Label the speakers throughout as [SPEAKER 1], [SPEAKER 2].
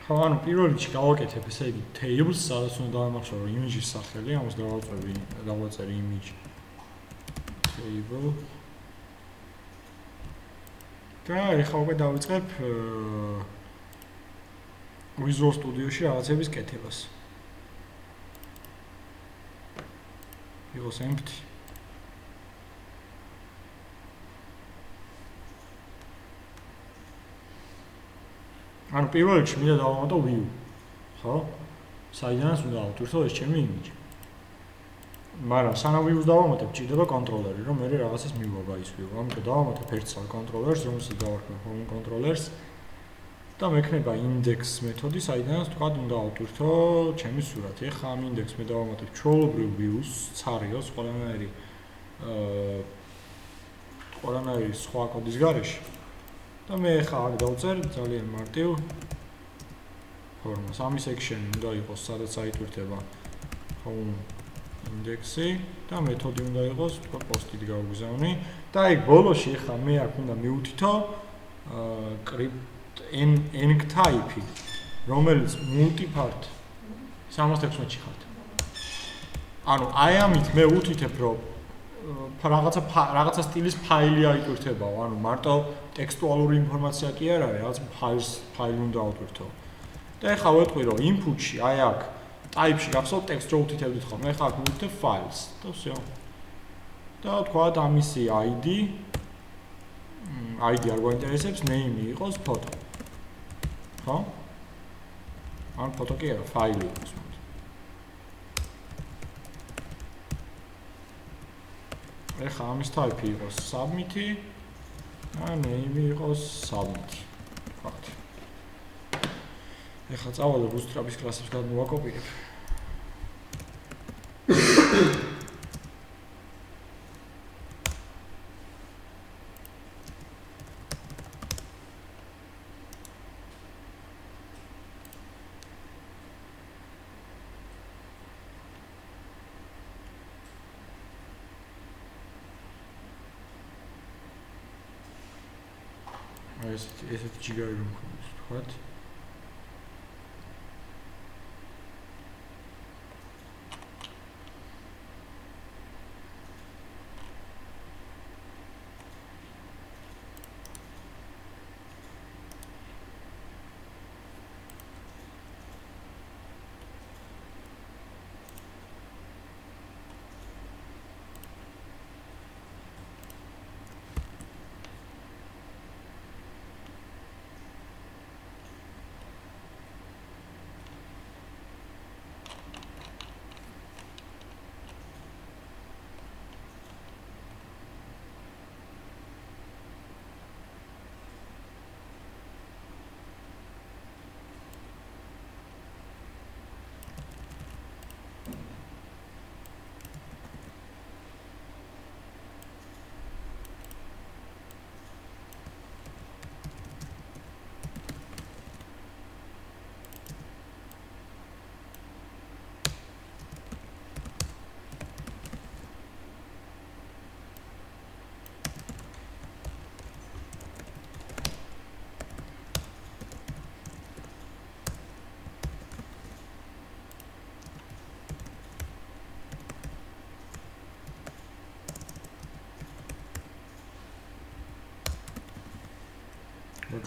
[SPEAKER 1] ხო, ანუ პირველ რიგში გავაკეთებ ესე იგი tables, სადაც უნდა დავამახსოვრო image-ის სახელი, ამას დავაწერი image table. და ეხლა უკვე დავიწყებ Visual Studio-ში რაღაცების კეთებას. იყოს empty. ანუ პირველ რიგში მინდა დავამატო view. ხო? საიდანაც უნდა ავტვირთო ეს ჩემი image. მაგრამ სანამ views დავამატებ, ჭირდება კონტროლერი, რომ მე რაღაცას მივაბა ის view. ამიტომ დავამატებ ერთსა კონტროლერს, რომელსაც დავარქმევ home controllers და მექნება index მეთოდი, საიდანაც თქვა უნდა ავტვირთო ჩემი სურათი. ეხლა ამ index მე დავამატებ ჩვეულებრივ views, ცარიოს, ყველანაირი სხვა კოდის გარეშე. და მე ეხლა აქ დავწერ ძალიან მარტივ ფორმას. ამის section უნდა იყოს, სადაც აიტვირთება home index-ი და მეთოდი უნდა იყოს, თქვა post-ით გავგზავნი და აი ბოლოში ეხლა მე აქ უნდა მივუთითო enc type-ი, რომელიც multi-part 76-ში ხართ. ანუ აი ამით მე უთითებ, რომ რაღაცა სტილის ფაილი აიტვირთებაო, ანუ მარტო ტექსტუალური ინფორმაცია კი არ არის, რაღაც ფაილი უნდა ავტვირთო. და ეხლა ვეთქვი, რომ input-ში აი აქ type-ში გახსოვთ ტექსტს რო უთითებდით ხოლმე, ეხლა აქ მივუთითებ files და всё. და თქვათ ამისი ID არ გვაინტერესებს, name იყოს photo. ხო? ან photo კი არა, ფაილი იყოს. ეხლა ამის type იყოს submit-ი და name იყოს submit. ვთქვათ. ეხლა წავალ bootstrap-ის კლასებს გადმოვაკოპირებ. ესეთი ჯიგარი რომ ხომ ვთქვათ.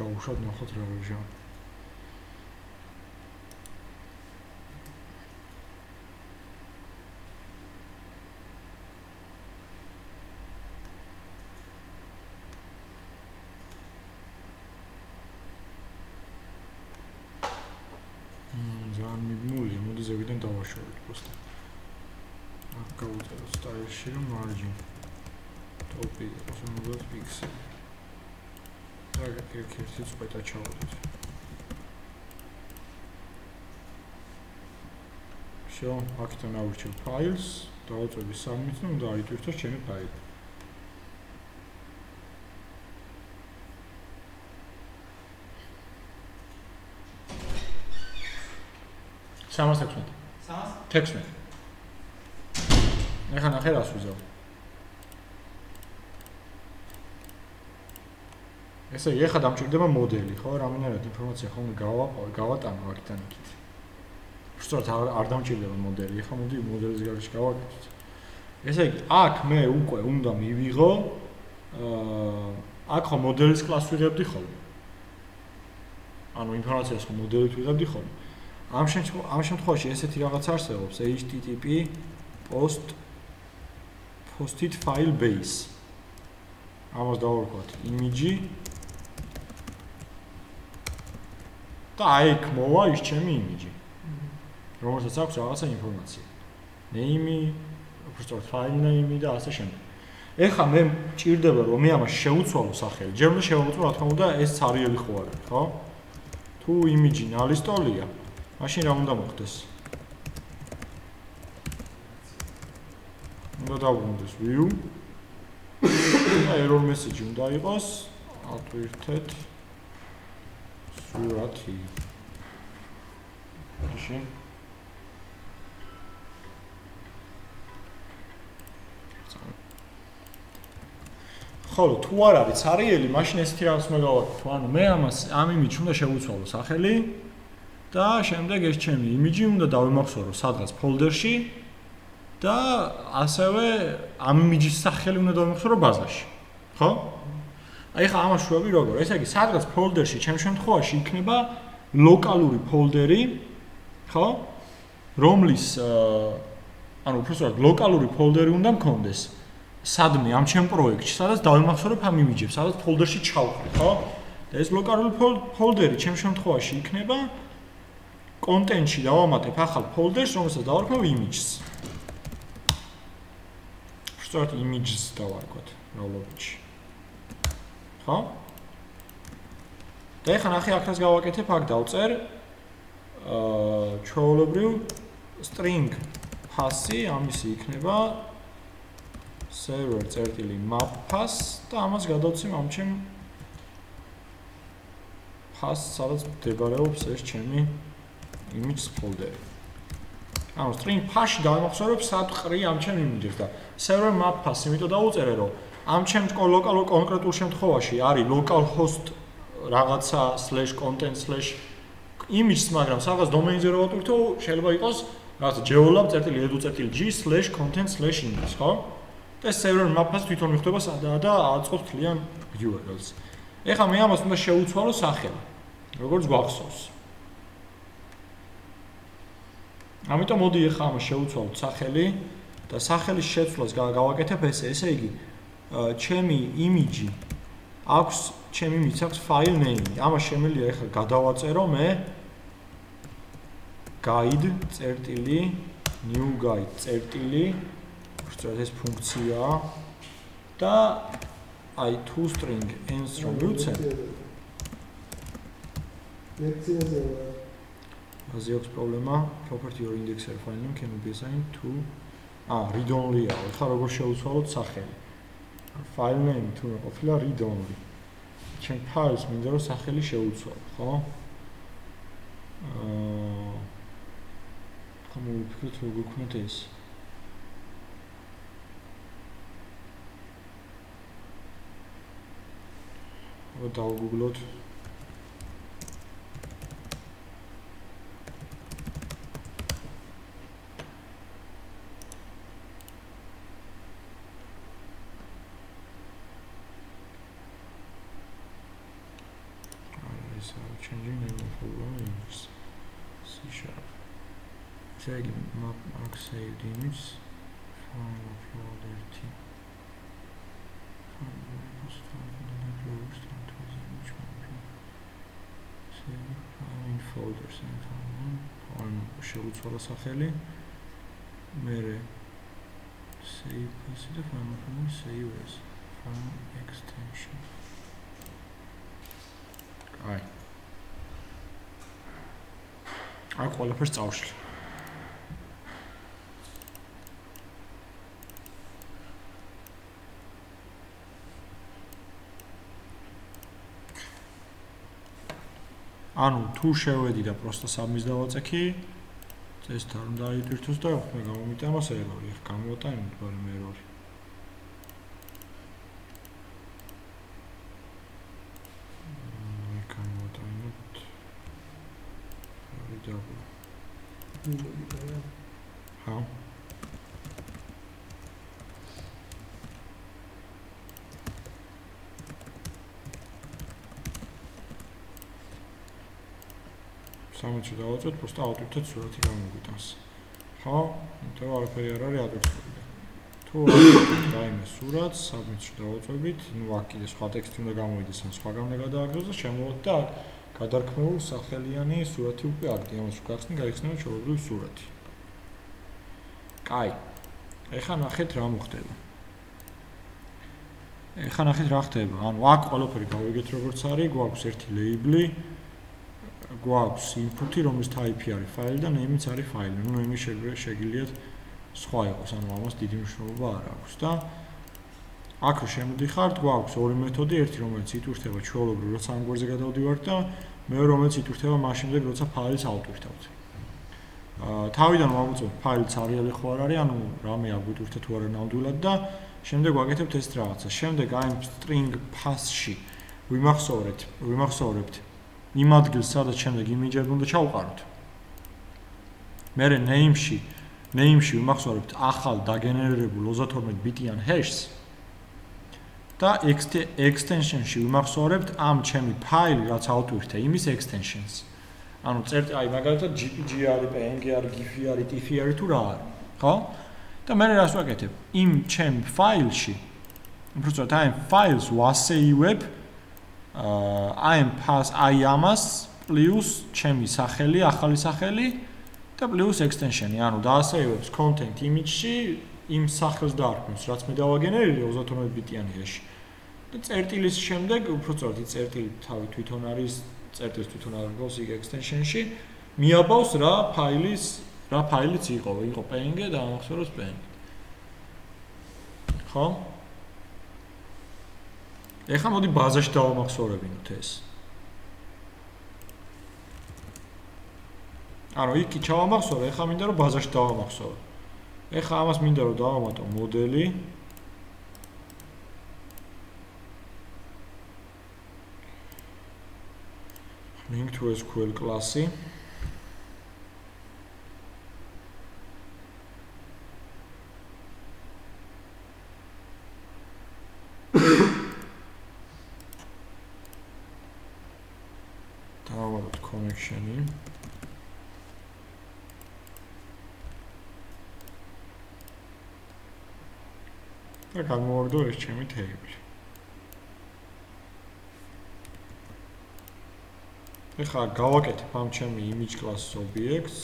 [SPEAKER 1] გავუშვათ ნახოთ რა ვეჟა. ძალიან მიგმულია, მოდი ზევიდან დავაშოროთ პოსტი. აქ გავუწეროთ სტაილში რომ margin top-ი იყოს 50 პიქსელი. ერთ-ერთი წვეტა ჩავადოთ. всё, აქედან ავირჩევ files, დავაწვევი submit და უნდა აიტვირთოს ჩემი ფაილი. სამას 16. ეხლა ნახე რას ვიზავ. ესე იგი, ეხლა დამჭირდება მოდელი, ხო? რამენერად ინფორმაცია ხოლმე გავატანო აქედან იქით. უბრალოდ არ დამჭირდება მოდელი, ეხლა მოდი მოდელის გარშე გავაკეთოთ. ესე იგი, აქ მე უკვე უნდა მივიღო აქ ხო მოდელის კლასს ვიღებდი ხოლმე. ანუ ინფორმაციას ხო მოდელით ვიღებდი ხოლმე. ამ შემთხვევაში ესეთი რაღაც არსებობს http post-it file base. ამას დავარქვათ image და აქ მოვა ის ჩემი image. რომელსაც აქვს რაღაცა ინფორმაცია. name, უბრალოდ file name და ასე შემდეგ. ეხლა მე მჭირდება რომ მე ამას შევუცვალო სახელი. ჯერ უნდა შევუცვალო რა თქმა უნდა ეს ცარიელი ხო არა, ხო? თუ image ნალისტოლია, მაშინ რა უნდა მოხდეს? უნდა დავუბრუნდეს view და error message უნდა იყოს ავტვირთეთ სურათი. მაშინ ხოლო თუ არ არის ცარიელი, მაშინ ესეთი რაღაც უნდა გავაკეთო. ანუ მე ამას ამ image უნდა შევუცვალო სახელი და შემდეგ ეს ჩემი image უნდა დავიმახსოვრო სადღაც ფოლდერში და ასევე ამ image-ის სახელი უნდა დავიმახსოვრო ბაზაში. ხო? აი ხა ამას შევები როგორ? ესე იგი, სადღაც ფოლდერში ჩემ შემთხვევაში იქნება ლოკალური ფოლდერი, ხო? რომლის ანუ უბრალოდ ლოკალური ფოლდერი უნდა მქონდეს. სადმე ამ ჩემ პროექტში, სადაც დავიმახსოვრებ ამ იმიჯებს, სადაც ფოლდერში ჩავხდი, ხო? და ეს ლოკალური ფოლდერი ჩემ შემთხვევაში იქნება კონტენტში დავამატებ ახალ ფოლდერს, რომელსაც დავარქვევ images. სწორედ images დავარქვათ როლობში. ხო? და ეხლა ნახე აქ რას გავაკეთებ, აქ დავწერ ჩვეულებრივ string pass-ი, ამისი იქნება server წერტილი map pass და ამას გადავცემ ამ ჩემ pass, სადაც მდებარეობს ეს ჩემი images folder. ანუ string pass-ში დავიმახსოვრებ სად ყრი ამ ჩემ images და server map pass იმიტომ დავუწერე რომ ამ ჩემ ლოკალურ კონკრეტულ შემთხვევაში არის localhost რაღაცა /content/images, მაგრამ სადღაც დომეინზე რო ვატვირთო, შეიძლება იყოს რაღაცა geolab.edu.g/content/images, ხო? და server map-ს თვითონ მიხვდება სადაა და აწყობს ძალიან URL-ს. ეხლა მე ამას უნდა შევუცვალო სახელი, როგორც გვახსოვს. ამიტომ მოდი ეხლა ამას შევუცვალოთ სახელი და სახელის შეცვლას გავაკეთებ ესე იგი ჩემი image აქვს ჩემი image აქვს file name. ამას შემიძლია ეხლა გადავაწერო მე guide.new guide. ეს ფუნქციაა და აი toString ends რომ ვუცემ ასე აქვს პრობლემა property or indexer file name can be assigned to read only-ა. ხა როგორ შევუცვალოთ სახელი. file name თუ ყოფილა read only. ჩემ ფაილს მინდა რომ სახელი შევუცვალო, ხო? ხომ ვიფიქრეთ როგორ გქონდეთ ეს? დავგუგლოთ changing name of all images C#. Tag map arc saved image file uploader t folders and შევუცვალო სახელი მერე save as და file save as file extension. აი ყველაფერს წავშლი. ანუ თუ შევედი და პროსტა submit-ს დავაწექი, წესით არ უნდა აიტვირთოს და მე გამომიტანოს error-ი. გამოვატანოთ მაგრამ error-ი. ხო სამეცი დავაწვეთ, просто ავტვირთეთ სურათი გამოგვიტანს. ხო? იმიტომ რომ არაფერი არ არის ადრესული. თუ ავტვირთეთ რაიმე სურათს, სამეცი დავაწვევით, ნუ აქ კიდე სხვა ტექსტი უნდა გამოვიდეს, ან სხვა გამნა გადააგროვოს და შემოვიდეთ და გადარქმეულ სახელიანი სურათი უკვე აქ ამას ვგახსნი, გაიხსნება ჩვეულებრივი სურათი. კაი. ეხლა ნახეთ რა მოხდება. ეხლა ნახეთ რა ხდება. ანუ აქ ყველაფერი გავიგეთ როგორც არის, გვაქვს ერთი ლეიბლი გვაქვს input-ი, რომლის type-ი არის ფაილი და name-იც არის ფაილი. ნუ name-ი შეგიძლიათ სხვა იყოს, ანუ ამას დიდი მნიშვნელობა არ აქვს და აქ შემოდიხართ, გვაქვს ორი მეთოდი, ერთი რომელიც იტვირთება ჩვეულებრივ, როცა ამ გვერდზე გადავდივართ და მეორე რომელიც იტვირთება მაშინდელ, როცა ფაილს ავტვირთავთ. თავიდან ვამოწმოთ ფაილიც არიალი ხო არ არის, ანუ რამე აგვიტვირთა თუ არა ნამდვილად და შემდეგ ვაკეთებთ ეს რაღაცა. შემდეგ აი string pass-ში ვიმახსოვრებთ იმ ადგილს, სადაც შემდეგ იმიჯები უნდა ჩავყაროთ. მერე name-ში ვიმახსოვრებთ ახალ დაგენერირებულ 32 ბიტიან hash-ს და extension-ში ვიმახსოვრებთ ამ ჩემი ფაილი, რაც ავტვირთე, იმის extensions. ანუ წერტი, აი მაგალითად JPG არის, PNG არის, GIF არის, TIFF არის თუ რა არის, ხო? და მერე რას ვაკეთებ? იმ ჩემ ფაილში, უბრალოდ აი ფაილს ვასეივებ აი ამას პლუს ჩემი სახელი, ახალი სახელი და პლუს extension-ი, ანუ დაასეივებს content image-ში იმ სახელს დაარქმევს, რაც მე დავაგენერირე 32 ბიტიანი hash-ი. და წერტილის შემდეგ, უბრალოდ ის წერტილი თავი თვითონ არის, წერტილს თვითონ აღგავს იქ extension-ში, მიაბავს რა ფაილიც იყო PNG და ამახსოვროს PNG. ხო? ეხლა მოდი ბაზაში დავამახსოვრებინოთ ეს. ანუ იქ ჩავამახსოვრე, ეხლა მინდა რომ ბაზაში დავამახსოვრე. ეხლა ამას მინდა რომ დავამატო მოდელი. link to SQL კლასი. დავამატოთ connection-ი. და გამოვაგდო ეს ჩემი table. ეხლა გავაკეთებ ამ ჩემი image class objects.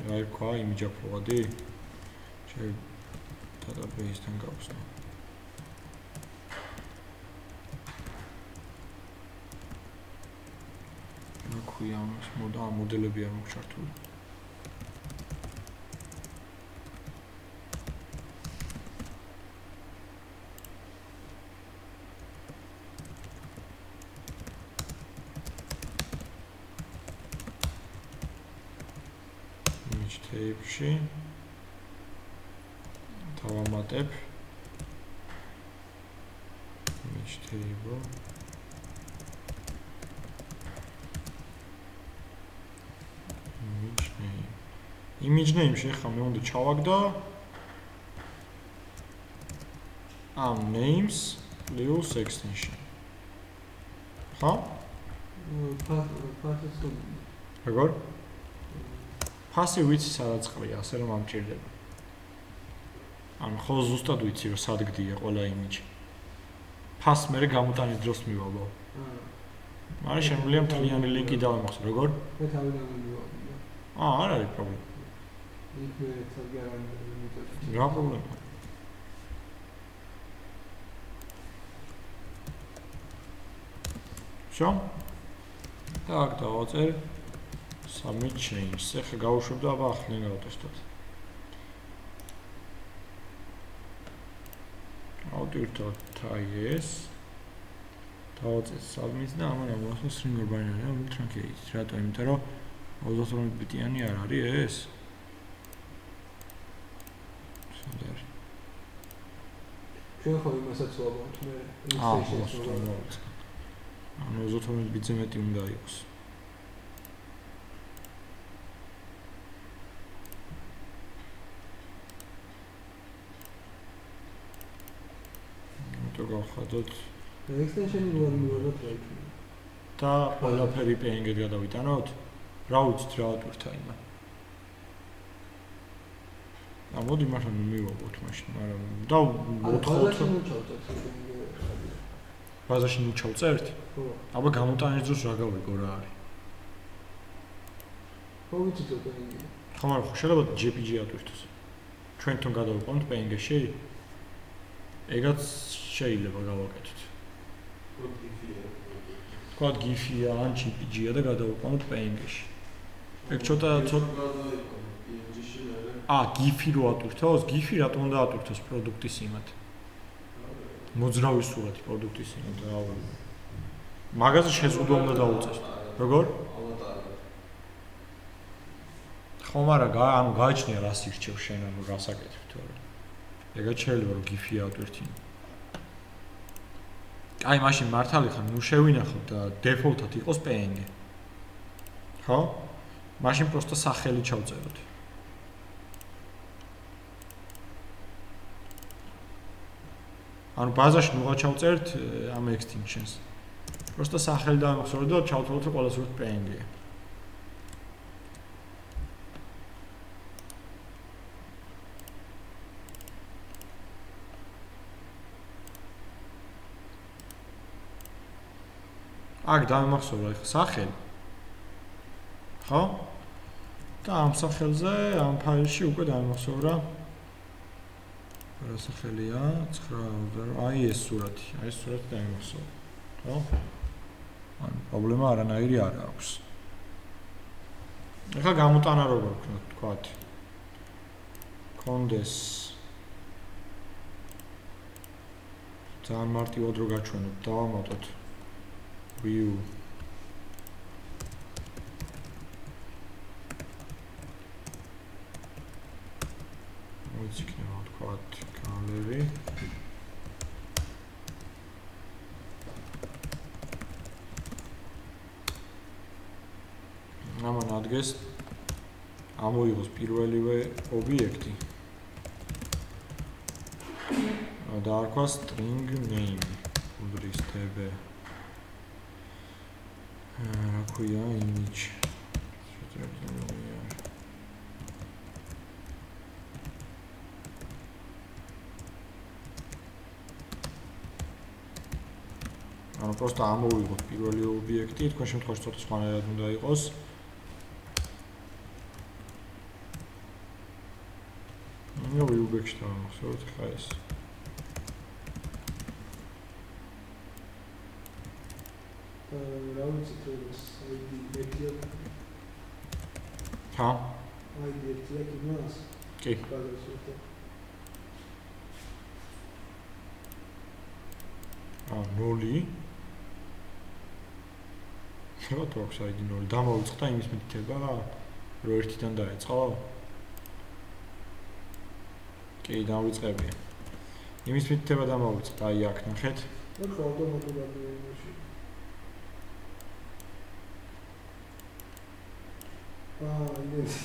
[SPEAKER 1] რა იქვა image upload-ი? database-თან გავხსნა. აქვია ამას მოდელები არ მოგჩართული. table-ში დავამატებ image table image name-ში ახლა მე უნდა ჩავაგდო ამ names plus extension. ხო? როგორ? ფასი ვიცი სადაც ყრია, ასე რომ ამჭირდება. ანუ ხო ზუსტად ვიცი რომ სად გდია ყველა იმიჯი. ფასს მე გამოტანის დროს მივალო. მაგრამ შემიძლია მთლიანი ლინკი დავამახსოვრე, როგორ?
[SPEAKER 2] მე თავიდან მივავიდა.
[SPEAKER 1] არ არის პრობლემა.
[SPEAKER 2] იქ მე საგარანტიო
[SPEAKER 1] რა პრობლემა? შო? так, დავაწერ submit change. ეხლა გავუშვებ და აბა ახლა გავტესტოთ. ავტვირთოთ try-s. დავაწერ submit და ამან ამოასვას string or binary და truncate. რატო? იმიტომ რომ 32 ბიტიანი არ არის ეს. სანდარ.
[SPEAKER 2] ჩვენ ხო იმასაც ვაბავთ მე.
[SPEAKER 1] ანუ 32 ბიტზე მეტი უნდა იყოს. გავხადოთ
[SPEAKER 2] extension-ი მოვარდნოთ რა იქნება.
[SPEAKER 1] და ყველაფერი PNG-ად გადავიტანოთ. რა ვიცით რა ვატვირთ აიმა. მოდი მართლა მივაყოთ მაშინ, მაგრამ და
[SPEAKER 2] ბაზაში
[SPEAKER 1] 4
[SPEAKER 2] ჩავწერთ PNG-ი.
[SPEAKER 1] ბაზაში ნუ ჩავწერთ?
[SPEAKER 2] ხო.
[SPEAKER 1] აბა გამოტანის დროს რა გავიგო რა არის?
[SPEAKER 2] ხო ვიცით PNG.
[SPEAKER 1] ხო, მაგრამ ხო შეიძლება JPG ატვირთოს. ჩვენ თვითონ გადავიყვანოთ PNG-ში? ეგაც შეიძლება გავაკეთოთ. თქვა GIF-ია ან JPG-ია და გადავიყვანოთ PNG-ში. ეგ ცოტა GIF-ი რო ატვირთოს? GIF-ი რატომ უნდა ატვირთოს პროდუქტის იმად? მოძრავი სურათი პროდუქტის იმად რა ვიცი. მაგაზე შეზღუდვა უნდა დაუწესოთ. როგორ? ხო, მაგრამ ანუ გააჩნია რას ირჩევ შენ ანუ რას აკეთებ თორე. ეგაც შეიძლება რომ GIF-ი ატვირთი. აი, მაშინ მართალი ხარ, ნუ შევინახოთ და დეფოლტად იყოს PNG. ხო? მაშინ პროსტა სახელი ჩავწეროთ. ანუ ბაზაში ნუ ჩავწერთ ამ extensions. პროსტა სახელი დავიმახსოვროთ და ჩავთვალოთ რომ ყველა სურათი PNG-ია. აქ დავიმახსოვრე ახლა სახელი. ხო? და ამ სახელზე ამ ფაილში უკვე დავიმახსოვრა რა სახელია? 9 აი ეს სურათი. აი ეს სურათი დავიმახსოვრე. ხო? ანუ პრობლემა არანაირი არ აქვს. ახლა გამოტანა როგორ ვქნათ, თქვათ. კონდეს ძალიან მარტივად რო გაჩვენოთ, დავამატოთ view მოიციქნება თქვათ gallery ამან ადგეს ამოიღოს პირველივე ობიექტი და არქვა string name უდრის tb რა ქვია image ანუ просто ამოვიღოთ პირველი ობიექტი, თქვენ შემთხვევაში ცოტა სხვანაირად უნდა იყოს. ნუ ვიუბექში დავამახსოვროთ ხა ეს.
[SPEAKER 2] რა ვიცით რომ ეს ID ერთია.
[SPEAKER 1] ჰა?
[SPEAKER 2] ID ერთია იმას?
[SPEAKER 1] კი.
[SPEAKER 2] ბაზაში.
[SPEAKER 1] ნოლი. რა თქოს ID ნოლი. დამოვიწყდა იმის მითითება, რომ ერთიდან დაეწყო? კი, დავიწყებია. იმის მითითება დამოვიწყდა, აი აქ ნახეთ.
[SPEAKER 2] ხო, ავტომატურად იმაში. ეს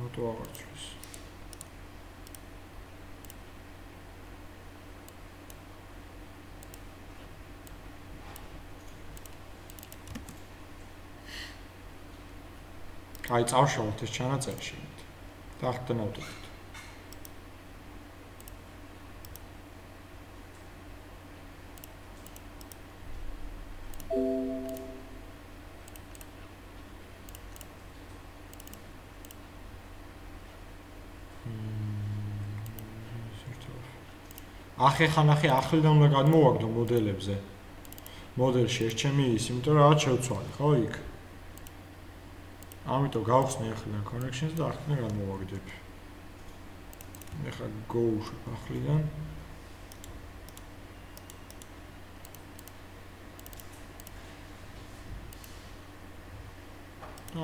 [SPEAKER 2] auto აღარჩევს. აი წავშალოთ ეს ჩანაწერი შევით. და ახლა ნავტობთ. ახლა ნახე ახლიდან უნდა გადმოვაგდო მოდელებზე. მოდელში ეს ჩემი ის, იმიტომ რომ რაღაც შევცვალე, ხო იქ? ამიტომ გავხსნე ახლიდან connections და ახლიდან გადმოვაგდებ. ეხლა go ახლიდან.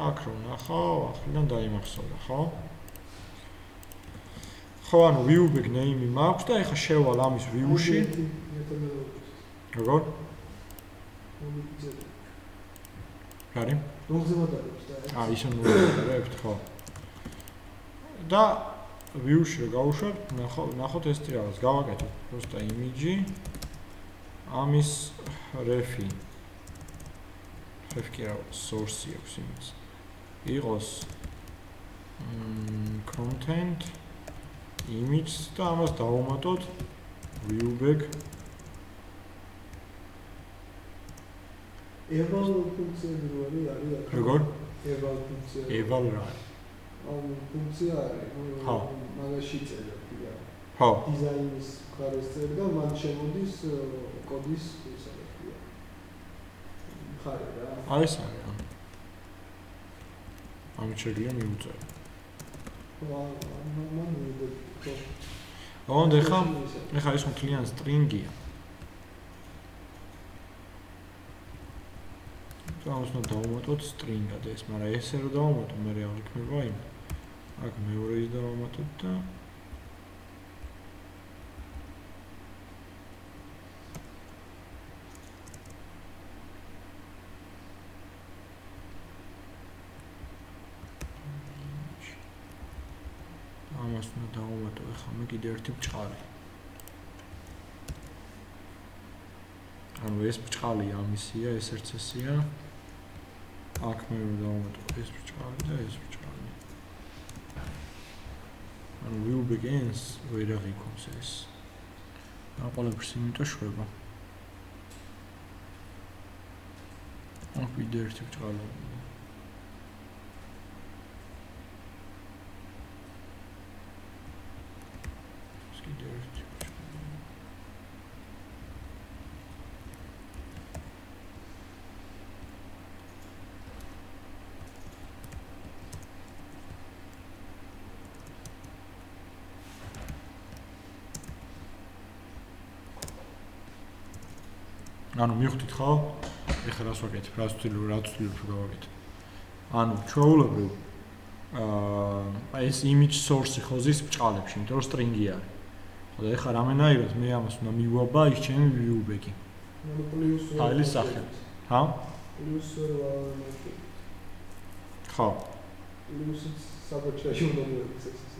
[SPEAKER 2] აქ რო ნახო, ახლიდან დაიმახსოვრა, ხო? ხო, ანუ viewback name-ი მაქვს და ეხლა შევალ ამის view-ში. როგორ? რა არის?
[SPEAKER 1] ისე მოვიდარებთ, ხო. და view-ში რო გავუშვებთ, ნახოთ ეს τι რაღაც, გავაკეთოთ просто image ამის refi. Ref კი რა, source-ი აქვს იმის. იყოს content image და ამას დავუმატოთ viewback
[SPEAKER 3] eval ფუნქციები არის
[SPEAKER 1] როგორ?
[SPEAKER 3] eval ფუნქცია.
[SPEAKER 1] eval რა?
[SPEAKER 3] ფუნქცია არის.
[SPEAKER 1] ხო.
[SPEAKER 3] მაგაში წერდა.
[SPEAKER 1] ხო.
[SPEAKER 3] დიზაინის მხარეს წერდა და მან შემოდის კოდის ისა რა ქვია. მხარე რა.
[SPEAKER 1] ეს არის. ამით შეგვიძლია მივუწერო.
[SPEAKER 3] მან მივუწერო.
[SPEAKER 1] ოღონდ ეხლა ის მთლიან string-ია. ამას უნდა დავუმატოთ string-ად ეს, მაგრამ ესე რომ დავუმატო, მე რა იქნება იმ. აქ მეორე ის დავუმატოთ და ამას უნდა დავუმატო ახლა მე კიდე ერთი ბჭყალი. ანუ ეს ბჭყალი ამისია, ეს ერთ წესია. აქ მე რომ დავუმატო ეს ბჭყალი და ეს ბჭყალი. ანუ view begins ვერ აღიქონს ეს. ამ ყველაფერს იმიტომ შვება. აქ კიდე ერთი ბჭყალი. ანუ მივხვდით ხო? ეხლა რას ვაკეთებ? რას ვცდილობ გავაკეთებ? ანუ ჩვეულებრივ ეს image source-ი ხოზის ბჭყალებში, იმიტომ რომ string-ი არის. ხო და ეხლა რამენაირად მე ამას უნდა მივაბა ის ჩემი viewback-ი.
[SPEAKER 3] ანუ პლუს
[SPEAKER 1] ფაილის სახით. ჰა?
[SPEAKER 3] პლუს
[SPEAKER 1] ხო.
[SPEAKER 3] პლუს საბჭოში უნდა მოიქცეს ეს.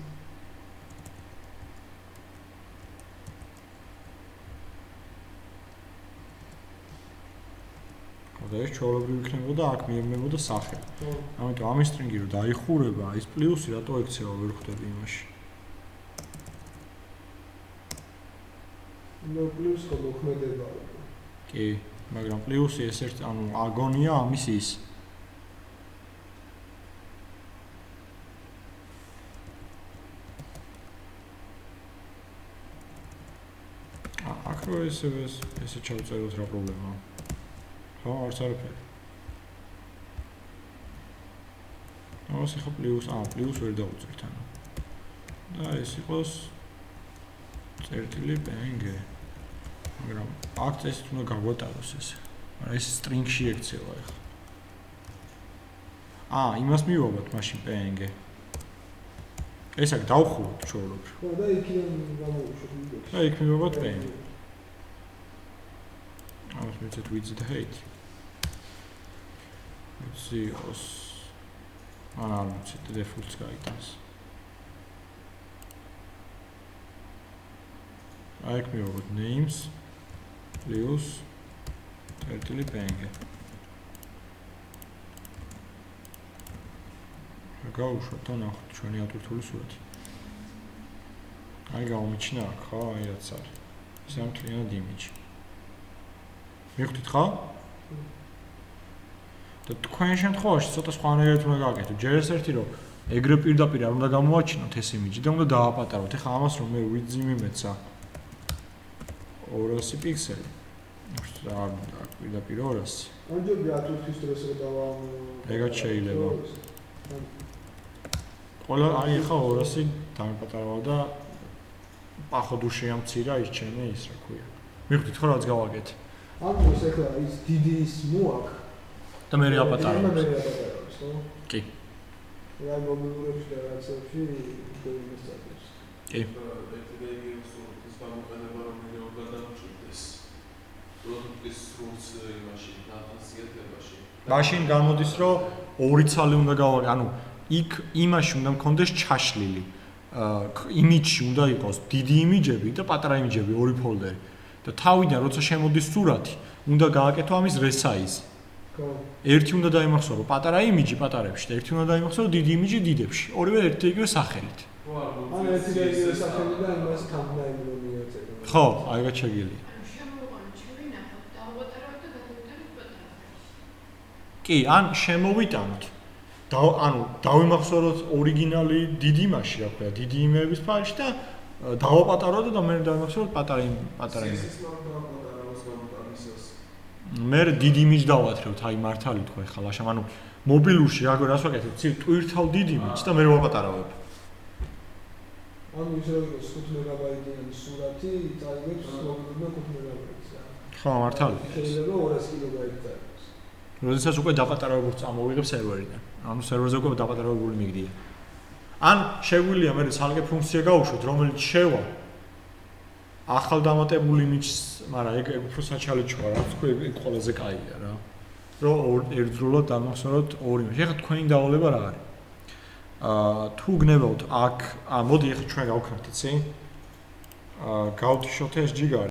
[SPEAKER 3] და ეს ჩვეულებრივ იქნებოდა აქ მიემნებოდა სახე. ამიტომ ამის string-ი რომ დაიხურება, ის პლუსი რატო ექცევა ვერ ხვდები იმაში. ნუ პლუს ხომოქმედება. კი, მაგრამ პლუსი ეს ერთ ანუ აგონია ამის ის. აქ რო ესე ჩავწეროთ რა პრობლემაა. ხო, არც არაფერი. ამას ახლა პლუს ვერ დავუწერთ ანუ. და ეს იყოს წერტილი png. მაგრამ აქ წესით უნდა გავატაროს ეს. მაგრამ ეს string-ში ექცევა ახლა. იმას მივაბოთ მაშინ png. ეს აქ დავხუროთ ჩვეულებრივ. ხო, და იქიდან გამოვუშვით. და იქ მივაბოთ png. ამას მივცეთ width და height. Os análise de default guidance. Აქ მივიღოთ names plus წერტილი png. გავუშვათ და ნახოთ ჩვენი ატვირთული სურათი. აი გამომიჩინა აქ ხო, აი რაც არის. ეს ამთლიანად image. მივხვდით ხო? და თქვენ შემთხვევაში ცოტა სხვანაირად უნდა გააკეთოთ. ჯერ ეს ერთი რომ ეგრე პირდაპირ არ უნდა გამოვაჩინოთ ეს იმიჯი და უნდა დააპატაროთ. ეხლა ამას რომ მე width-ი მიმეცა 200 პიქსელი. არ უნდა პირდაპირ 200. ამჯერადი ატვირთვის დროს რომ დავა ეგაც შეიძლება. ყველა აი ეხლა 200 დამეპატარავა და პახოვ შეამცირა ის ჩემი ის რა ქვია. მივხვდით ხო რაც გავაკეთე. ამას ეხლა ის დიდი ის მოაქვს და მე რეაპატარავ. კი. რა მომიურებს და რაღაცებში დოიმესტატებს. კი. ეს გამოყენება რომ მე გადავჭირდეს. პროდუქტის სრულ
[SPEAKER 4] იმაში, ნათლისიეთებაში.
[SPEAKER 1] მაშინ გამოდის, რომ ორი ცალი უნდა გავაკეთო, ანუ იქ იმაში უნდა მქონდეს ჩაშლილი. იმიჯში უნდა იყოს დიდი იმიჯები და პატარა იმიჯები, ორი ფოლდერი. და თავიდან როცა შემოდის სურათი, უნდა გააკეთო ამის რესაიზი. ერთი უნდა დაიმახსოვრო პატარა იმიჯი პატარებში და ერთი უნდა დაიმახსოვრო დიდი იმიჯი დიდებში. ორივე ერთი და იგივე სახელით.
[SPEAKER 3] ან ერთი და იგივე სახელით და იმას thumbnail რომ მიეწერო.
[SPEAKER 1] ხო, აიგა შეგიძლია. კი, ან შემოვიტანოთ. ანუ დავიმახსოვროთ ორიგინალი დიდი იმაში, რა ქვია, დიდი იმეების ფაილში და დავაპატაროთ და მე დავიმახსოვროთ პატარა იმეები. მე დიდი იმიჯი დავათრევთ, აი მართალი თქვა ეხლა ლაშამ, ანუ მობილურში რას ვაკეთებ, ტვირთავ დიდი იმიჯს და მე ვაპატარავებ.
[SPEAKER 3] ანუ ის რა იყოს 5 მეგაბაიტიანი სურათი, წაიღებს მობილურმა 5 მეგაბაიტს.
[SPEAKER 1] ხო, მართალია.
[SPEAKER 3] შეიძლება 200 კილობაიტი წაიღოს.
[SPEAKER 1] როდესაც უკვე დაპატარავებულს წამოვიღებ სერვერიდან. ანუ სერვერზე უკვე დაპატარავებული მიგდია. ან შეგვიძლია მე ცალკე ფუნქცია გავუშვოთ, რომელიც შევა ახალ დამატებული იმიჯს, მაგრამ ეგ უფრო საჩალეჩოა რა, თქვი ეგ ყველაზე კაია რა. რომ ერთდროულად დამახსოვროთ ორი იმიჯი. ეხლა თქვენი დავალება რა არის? თუ გნებავთ აქ, მოდი ეხლა ჩვენ გავქრათ, იცი? გავთიშოთ ეს ჯიგარი.